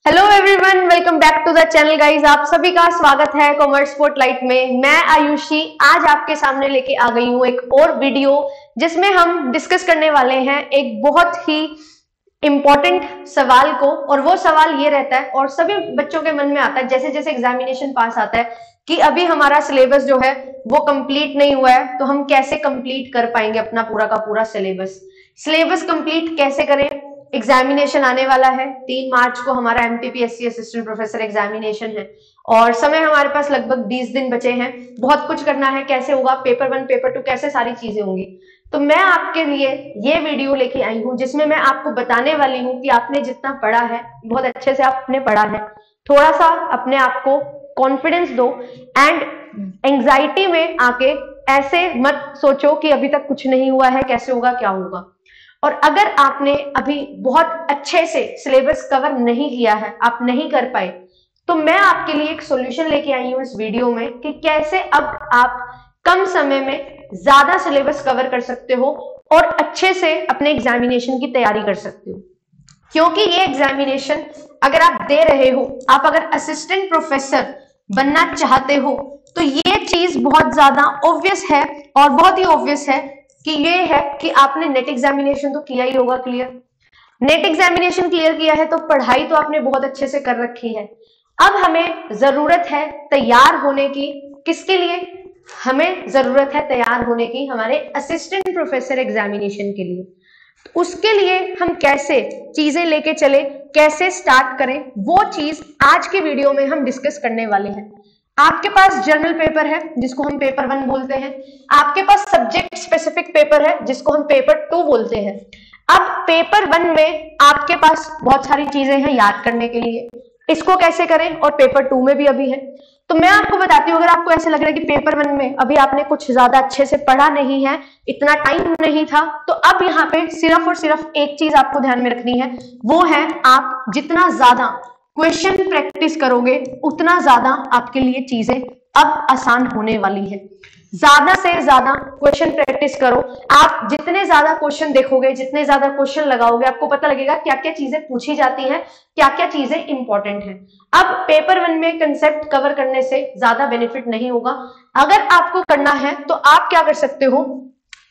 Hello everyone, welcome back to the channel guys. आप सभी का स्वागत है कॉमर्स स्पॉटलाइट में। मैं आयुषी आज आपके सामने लेके आ गई हूँ एक और वीडियो जिसमें हम डिस्कस करने वाले हैं एक बहुत ही इंपॉर्टेंट सवाल को। और वो सवाल ये रहता है और सभी बच्चों के मन में आता है जैसे जैसे एग्जामिनेशन पास आता है कि अभी हमारा सिलेबस जो है वो कंप्लीट नहीं हुआ है, तो हम कैसे कंप्लीट कर पाएंगे अपना पूरा का पूरा सिलेबस कंप्लीट कैसे करें। एग्जामिनेशन आने वाला है 3 मार्च को, हमारा एमपीपीएससी असिस्टेंट प्रोफेसर एग्जामिनेशन है और समय हमारे पास लगभग 20 दिन बचे हैं। बहुत कुछ करना है, कैसे होगा पेपर 1 पेपर 2 कैसे सारी चीजें होंगी। तो मैं आपके लिए ये वीडियो लेके आई हूँ जिसमें मैं आपको बताने वाली हूँ कि आपने जितना पढ़ा है बहुत अच्छे से आपने पढ़ा है, थोड़ा सा अपने आप को कॉन्फिडेंस दो एंड एंजाइटी में आके ऐसे मत सोचो कि अभी तक कुछ नहीं हुआ है, कैसे होगा क्या होगा। और अगर आपने अभी बहुत अच्छे से सिलेबस कवर नहीं किया है, आप नहीं कर पाए, तो मैं आपके लिए एक सॉल्यूशन लेके आई हूं इस वीडियो में कि कैसे अब आप कम समय में ज्यादा सिलेबस कवर कर सकते हो और अच्छे से अपने एग्जामिनेशन की तैयारी कर सकते हो। क्योंकि ये एग्जामिनेशन अगर आप दे रहे हो, आप अगर असिस्टेंट प्रोफेसर बनना चाहते हो, तो ये चीज बहुत ज्यादा ऑब्वियस है और बहुत ही ऑब्वियस है कि ये है कि आपने नेट एग्जामिनेशन तो किया ही होगा क्लियर। नेट एग्जामिनेशन क्लियर किया है तो पढ़ाई तो आपने बहुत अच्छे से कर रखी है। अब हमें जरूरत है तैयार होने की। किसके लिए हमें जरूरत है तैयार होने की? हमारे असिस्टेंट प्रोफेसर एग्जामिनेशन के लिए। उसके लिए हम कैसे चीजें लेके चले, कैसे स्टार्ट करें, वो चीज आज के वीडियो में हम डिस्कस करने वाले हैं। आपके पास जर्नल पेपर है जिसको हम पेपर 1 बोलते हैं, आपके पास सब्जेक्ट स्पेसिफिक पेपर है जिसको हम पेपर 2 बोलते हैं। अब पेपर 1 में आपके पास बहुत सारी चीजें हैं याद करने के लिए, इसको कैसे करें, और पेपर 2 में भी अभी है। तो मैं आपको बताती हूँ, अगर आपको ऐसा लग रहा है कि पेपर 1 में अभी आपने कुछ ज्यादा अच्छे से पढ़ा नहीं है, इतना टाइम नहीं था, तो अब यहाँ पे सिर्फ और सिर्फ एक चीज आपको ध्यान में रखनी है, वो है आप जितना ज्यादा क्वेश्चन प्रैक्टिस करोगे उतना ज्यादा आपके लिए चीजें अब आसान होने वाली है। ज्यादा से ज्यादा क्वेश्चन प्रैक्टिस करो। आप जितने ज्यादा क्वेश्चन देखोगे, जितने ज्यादा क्वेश्चन लगाओगे, आपको पता लगेगा क्या क्या चीजें पूछी जाती हैं, क्या क्या चीजें इंपॉर्टेंट हैं। अब पेपर 1 में कंसेप्ट कवर करने से ज्यादा बेनिफिट नहीं होगा। अगर आपको करना है तो आप क्या कर सकते हो,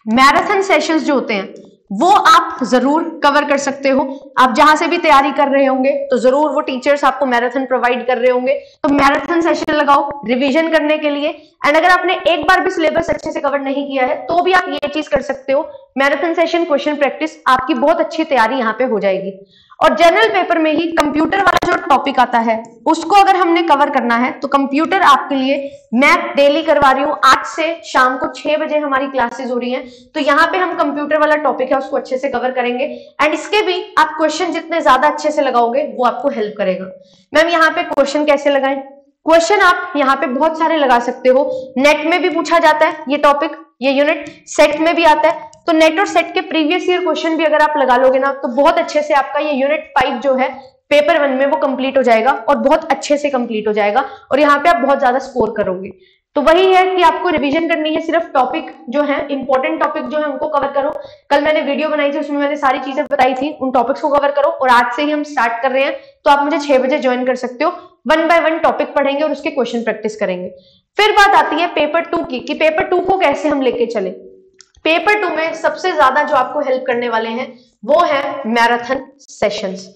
मैराथन सेशंस जो होते हैं वो आप जरूर कवर कर सकते हो। आप जहां से भी तैयारी कर रहे होंगे तो जरूर वो टीचर्स आपको मैराथन प्रोवाइड कर रहे होंगे, तो मैराथन सेशन लगाओ रिवीजन करने के लिए। एंड अगर आपने एक बार भी सिलेबस अच्छे से कवर नहीं किया है तो भी आप ये चीज कर सकते हो, मैराथन सेशन क्वेश्चन प्रैक्टिस, आपकी बहुत अच्छी तैयारी यहाँ पे हो जाएगी। और जनरल पेपर में ही कंप्यूटर वाला जो टॉपिक आता है उसको अगर हमने कवर करना है तो कंप्यूटर आपके लिए मैं डेली करवा रही हूँ। आज से शाम को 6 बजे हमारी क्लासेस हो रही हैं, तो यहाँ पे हम कंप्यूटर वाला टॉपिक है उसको अच्छे से कवर करेंगे। एंड इसके भी आप क्वेश्चन जितने ज्यादा अच्छे से लगाओगे वो आपको हेल्प करेगा। मैम यहाँ पे क्वेश्चन कैसे लगाएं? क्वेश्चन आप यहाँ पे बहुत सारे लगा सकते हो। नेट में भी पूछा जाता है ये टॉपिक, ये यूनिट सेट में भी आता है, तो नेट और सेट के प्रीवियस ईयर क्वेश्चन भी अगर आप लगा लोगे ना तो बहुत अच्छे से आपका ये यूनिट 5 जो है पेपर 1 में वो कंप्लीट हो जाएगा और बहुत अच्छे से कंप्लीट हो जाएगा और यहाँ पे आप बहुत ज्यादा स्कोर करोगे। तो वही है कि आपको रिवीजन करनी है, सिर्फ टॉपिक जो है इंपॉर्टेंट टॉपिक जो है उनको कवर करो। कल मैंने वीडियो बनाई थी उसमें मैंने सारी चीजें बताई थी, उन टॉपिक्स को कवर करो। और आज से ही हम स्टार्ट कर रहे हैं तो आप मुझे 6 बजे ज्वाइन कर सकते हो। 1 बाय 1 टॉपिक पढ़ेंगे और उसके क्वेश्चन प्रैक्टिस करेंगे। फिर बात आती है पेपर 2 की, कि पेपर 2 को कैसे हम लेके चले। पेपर 2 में सबसे ज्यादा जो आपको हेल्प करने वाले हैं वो है मैराथन सेशंस।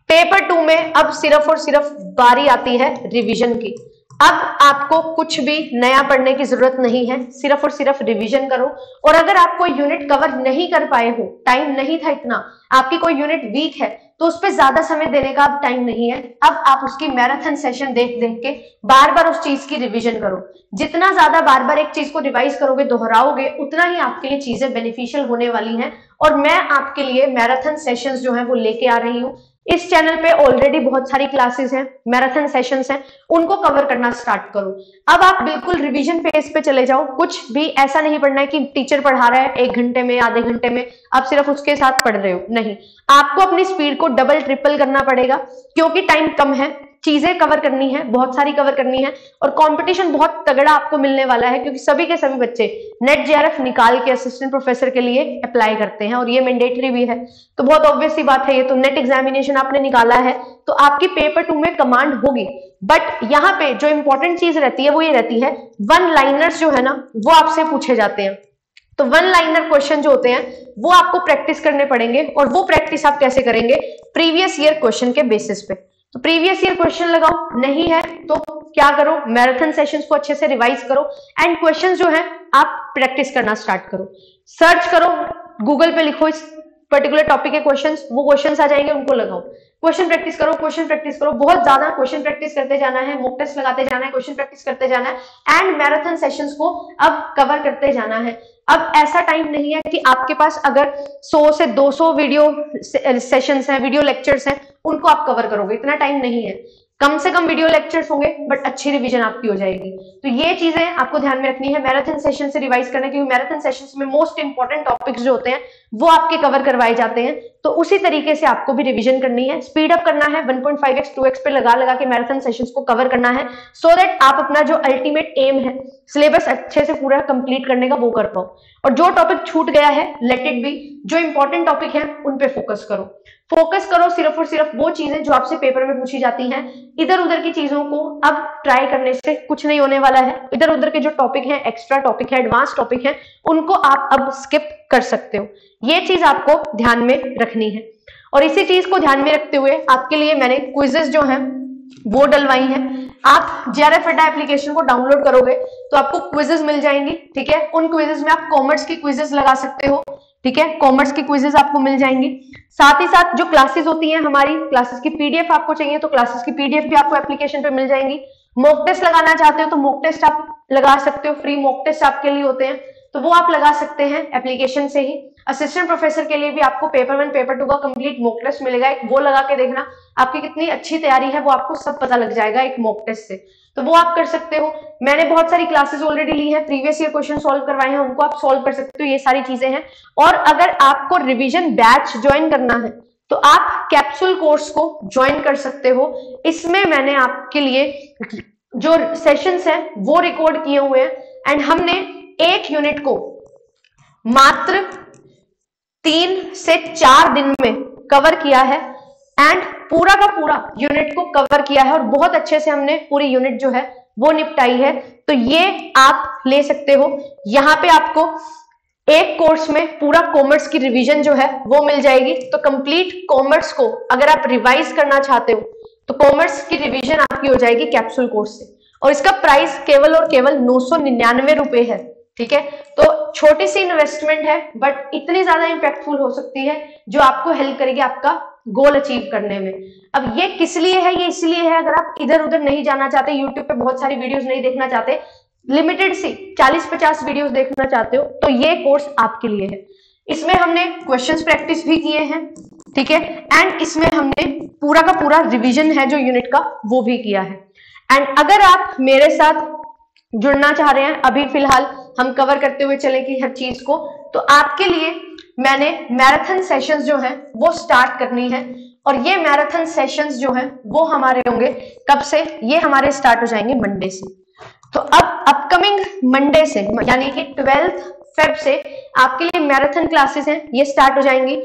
पेपर 2 में अब सिर्फ और सिर्फ बारी आती है रिवीजन की। अब आपको कुछ भी नया पढ़ने की जरूरत नहीं है, सिर्फ और सिर्फ रिवीजन करो। और अगर आप कोई यूनिट कवर नहीं कर पाए हो, टाइम नहीं था इतना, आपकी कोई यूनिट वीक है, तो उस पर ज्यादा समय देने का अब टाइम नहीं है। अब आप उसकी मैराथन सेशन देख देख के बार बार उस चीज की रिवीजन करो। जितना ज्यादा बार बार एक चीज को रिवाइज करोगे, दोहराओगे, उतना ही आपके लिए चीजें बेनिफिशियल होने वाली हैं। और मैं आपके लिए मैराथन सेशंस जो है वो लेके आ रही हूँ। इस चैनल पे ऑलरेडी बहुत सारी क्लासेस हैं, मैराथन सेशंस हैं, उनको कवर करना स्टार्ट करो। अब आप बिल्कुल रिवीजन पेज पे चले जाओ। कुछ भी ऐसा नहीं पढ़ना है कि टीचर पढ़ा रहा है 1 घंटे में, आधे घंटे में आप सिर्फ उसके साथ पढ़ रहे हो, नहीं। आपको अपनी स्पीड को डबल ट्रिपल करना पड़ेगा क्योंकि टाइम कम है। चीजें कवर करनी है, बहुत सारी कवर करनी है, और कंपटीशन बहुत तगड़ा आपको मिलने वाला है, क्योंकि सभी के सभी बच्चे नेट जेआरएफ निकाल के असिस्टेंट प्रोफेसर के लिए अप्लाई करते हैं, और ये मैंडेटरी भी है। तो बहुत ऑब्वियस सी बात है, ये तो नेट एग्जामिनेशन आपने निकाला है तो आपकी पेपर 2 में कमांड होगी। बट यहाँ पे जो इंपॉर्टेंट चीज रहती है वो ये रहती है, वन लाइनर्स जो है ना वो आपसे पूछे जाते हैं। तो वन लाइनर क्वेश्चन जो होते हैं वो आपको प्रैक्टिस करने पड़ेंगे, और वो प्रैक्टिस आप कैसे करेंगे, प्रीवियस ईयर क्वेश्चन के बेसिस पे। तो प्रीवियस ईयर क्वेश्चन लगाओ, नहीं है तो क्या करो, मैराथन सेशंस को अच्छे से रिवाइज करो, एंड क्वेश्चंस जो है आप प्रैक्टिस करना स्टार्ट करो। सर्च करो, गूगल पे लिखो इस पर्टिकुलर टॉपिक के क्वेश्चंस, वो क्वेश्चंस आ जाएंगे, उनको लगाओ, क्वेश्चन प्रैक्टिस करो, क्वेश्चन प्रैक्टिस करो, बहुत ज्यादा क्वेश्चन प्रैक्टिस करते जाना है, मॉक टेस्ट लगाते जाना है, क्वेश्चन प्रैक्टिस करते जाना है, एंड मैराथन सेशंस को अब कवर करते जाना है। अब ऐसा टाइम नहीं है कि आपके पास अगर 100 से 200 वीडियो सेशंस हैं, वीडियो लेक्चर्स हैं, उनको आप कवर करोगे, इतना टाइम नहीं है। कम से कम वीडियो लेक्चर्स होंगे बट अच्छी रिवीजन आपकी हो जाएगी। तो ये चीजें आपको ध्यान में रखनी है मैराथन सेशन से रिवाइज करने, क्योंकि मैराथन सेशंस में मोस्ट इंपॉर्टेंट टॉपिक्स जो होते हैं वो आपके कवर करवाए जाते हैं। तो उसी तरीके से आपको भी रिवीजन करनी है, स्पीड अप करना है, 1.5x 2x पे लगा के मैराथन सेशंस को कवर करना है, सो दैट आप अपना जो अल्टीमेट एम है सिलेबस अच्छे से पूरा कंप्लीट करने का वो कर पाओ। और जो टॉपिक छूट गया है लेट इट बी, जो इंपॉर्टेंट टॉपिक है उन पे फोकस करो। फोकस करो सिर्फ और सिर्फ वो चीजें जो आपसे पेपर में पूछी जाती हैं। इधर उधर की चीजों को अब ट्राई करने से कुछ नहीं होने वाला है। इधर उधर के जो टॉपिक हैं, एक्स्ट्रा टॉपिक है, एडवांस टॉपिक है, उनको आप अब स्किप कर सकते हो। ये चीज आपको ध्यान में रखनी है, और इसी चीज को ध्यान में रखते हुए आपके लिए मैंने क्विजेस जो हैं वो डलवाई हैं। आप जेआरएफ अड्डा एप्लीकेशन को डाउनलोड करोगे तो आपको क्विजेस मिल जाएंगी, ठीक है। उन क्विजेस में आप कॉमर्स की क्विजेस लगा सकते हो, ठीक है, कॉमर्स की क्विजेस आपको मिल जाएंगी। साथ ही साथ जो क्लासेस होती हैं हमारी, क्लासेस की पीडीएफ आपको चाहिए तो क्लासेस की पीडीएफ भी आपको एप्लीकेशन पे मिल जाएंगी। मॉक टेस्ट लगाना चाहते हो तो मॉक टेस्ट आप लगा सकते हो, फ्री मॉक टेस्ट आपके लिए होते हैं तो वो आप लगा सकते हैं एप्लीकेशन से ही। असिस्टेंट प्रोफेसर के लिए भी आपको पेपर 1 पेपर 2 का कंप्लीट मॉक टेस्ट मिलेगा, एक वो लगा के देखना, आपकी कितनी अच्छी तैयारी है वो आपको सब पता लग जाएगा एक मॉक टेस्ट से, तो वो आप कर सकते हो। मैंने बहुत सारी क्लासेस ऑलरेडी ली है, प्रीवियस ईयर क्वेश्चन सॉल्व करवाए हैं, उनको आप सॉल्व कर सकते हो, ये सारी चीजें हैं। और अगर आपको रिवीजन बैच ज्वाइन करना है तो आप कैप्सूल कोर्स को ज्वाइन कर सकते हो। इसमें मैंने आपके लिए जो सेशंस हैं वो रिकॉर्ड किए हुए हैं, एंड हमने एक यूनिट को मात्र 3 से 4 दिन में कवर किया है, एंड पूरा का पूरा यूनिट को कवर किया है, और बहुत अच्छे से हमने पूरी यूनिट जो है वो निपटाई है। तो ये आप ले सकते हो। यहाँ पे आपको एक कोर्स में पूरा कॉमर्स की रिवीजन जो है वो मिल जाएगी। तो कंप्लीट कॉमर्स को अगर आप रिवाइज करना चाहते हो तो कॉमर्स की रिवीजन आपकी हो जाएगी कैप्सूल कोर्स से, और इसका प्राइस केवल और केवल 999 रुपए है, ठीक है। तो छोटी सी इन्वेस्टमेंट है बट इतनी ज्यादा इंपैक्टफुल हो सकती है जो आपको हेल्प करेगी आपका गोल अचीव करने में। अब ये किस लिए है, ये इसलिए है अगर आप इधर उधर नहीं जाना चाहते, यूट्यूब पे बहुत सारी वीडियोस नहीं देखना चाहते, लिमिटेड सी 40-50 वीडियोस देखना चाहते हो तो ये कोर्स आपके लिए है। इसमें हमने क्वेश्चंस प्रैक्टिस भी किए हैं, ठीक है, एंड इसमें हमने पूरा का पूरा रिवीजन है जो यूनिट का वो भी किया है। एंड अगर आप मेरे साथ जुड़ना चाह रहे हैं, अभी फिलहाल हम कवर करते हुए चलेंगे हर चीज को, तो आपके लिए मैंने मैराथन सेशंस जो है वो स्टार्ट करनी है, और ये मैराथन सेशंस जो है वो हमारे होंगे कब से, ये हमारे स्टार्ट हो जाएंगे मंडे से। तो अब अपकमिंग मंडे से यानी कि 12 फेब से आपके लिए मैराथन क्लासेस हैं ये स्टार्ट हो जाएंगी।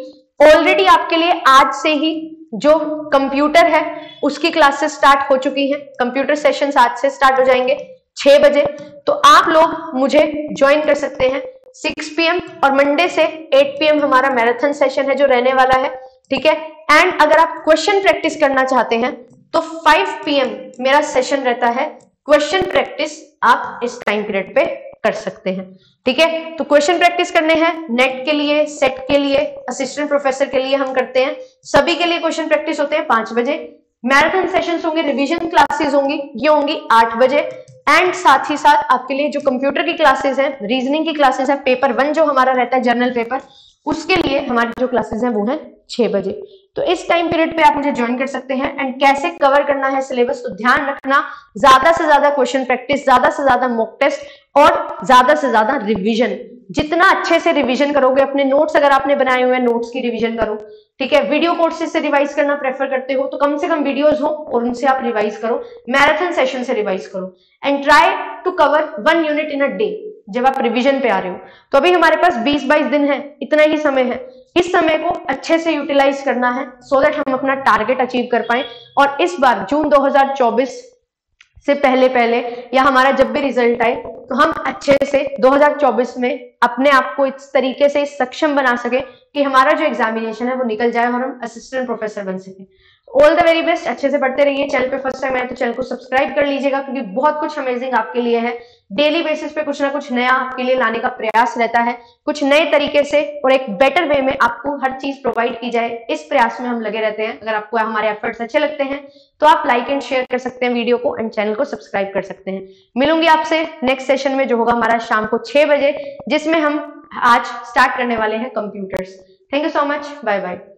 ऑलरेडी आपके लिए आज से ही जो कंप्यूटर है उसकी क्लासेस स्टार्ट हो चुकी हैं, कंप्यूटर सेशंस आज से स्टार्ट हो जाएंगे 6 बजे। तो आप लोग मुझे ज्वाइन कर सकते हैं 6 PM, और मंडे से 8 PM हमारा मैराथन सेशन है जो रहने वाला है, ठीक है। एंड अगर आप क्वेश्चन प्रैक्टिस करना चाहते हैं तो 5 PM मेरा सेशन रहता है, क्वेश्चन प्रैक्टिस आप इस टाइम पीरियड पे कर सकते हैं, ठीक है। तो क्वेश्चन प्रैक्टिस करने हैं नेट के लिए, सेट के लिए, असिस्टेंट प्रोफेसर के लिए हम करते हैं, सभी के लिए क्वेश्चन प्रैक्टिस होते हैं 5 बजे। मैराथन सेशंस होंगे, रिवीजन क्लासेस होंगी, ये होंगी 8 बजे। एंड साथ ही साथ आपके लिए जो कंप्यूटर की क्लासेस हैं, रीजनिंग की क्लासेस है, पेपर 1 जो हमारा रहता है जर्नल पेपर, उसके लिए हमारी जो क्लासेस हैं वो है 6 बजे। तो इस टाइम पीरियड पे आप मुझे ज्वाइन कर सकते हैं। एंड कैसे कवर करना है सिलेबस, तो ध्यान रखना ज्यादा से ज्यादा क्वेश्चन प्रैक्टिस, ज्यादा से ज्यादा मॉक टेस्ट और ज्यादा से ज्यादा रिवीजन, जितना अच्छे से रिवीजन करोगे, अपने नोट्स अगर आपने बनाए हुए हैं नोट्स की रिवीजन करो, ठीक है। वीडियो कोर्सेज से रिवाइज करना प्रेफर करते हो तो कम से कम वीडियोस हो और उनसे आप रिवाइज करो, मैराथन सेशन से रिवाइज करो and try to cover 1 unit in a day. जब आप रिवीजन पे आ रहे हो तो अभी हमारे पास 20-22 दिन है, इतना ही समय है। इस समय को अच्छे से यूटिलाइज करना है सो दैट हम अपना टारगेट अचीव कर पाए और इस बार जून 2024 से पहले या हमारा जब भी रिजल्ट आए तो हम अच्छे से 2024 में अपने आप को इस तरीके से सक्षम बना सके कि हमारा जो एग्जामिनेशन है वो निकल जाए और हम असिस्टेंट प्रोफेसर बन सके। ऑल द वेरी बेस्ट, अच्छे से पढ़ते रहिए। चैनल पे फर्स्ट टाइम आए तो चैनल को सब्सक्राइब कर लीजिएगा क्योंकि बहुत कुछ अमेजिंग आपके लिए है। डेली बेसिस पे कुछ ना कुछ नया आपके लिए लाने का प्रयास रहता है, कुछ नए तरीके से और एक बेटर वे में आपको हर चीज प्रोवाइड की जाए, इस प्रयास में हम लगे रहते हैं। अगर आपको हमारे एफर्ट्स अच्छे लगते हैं तो आप लाइक एंड शेयर कर सकते हैं वीडियो को एंड चैनल को सब्सक्राइब कर सकते हैं। मिलूंगी आपसे नेक्स्ट सेशन में जो होगा हमारा शाम को 6 बजे, जिसमें हम आज स्टार्ट करने वाले हैं computers. Thank you so much, bye bye.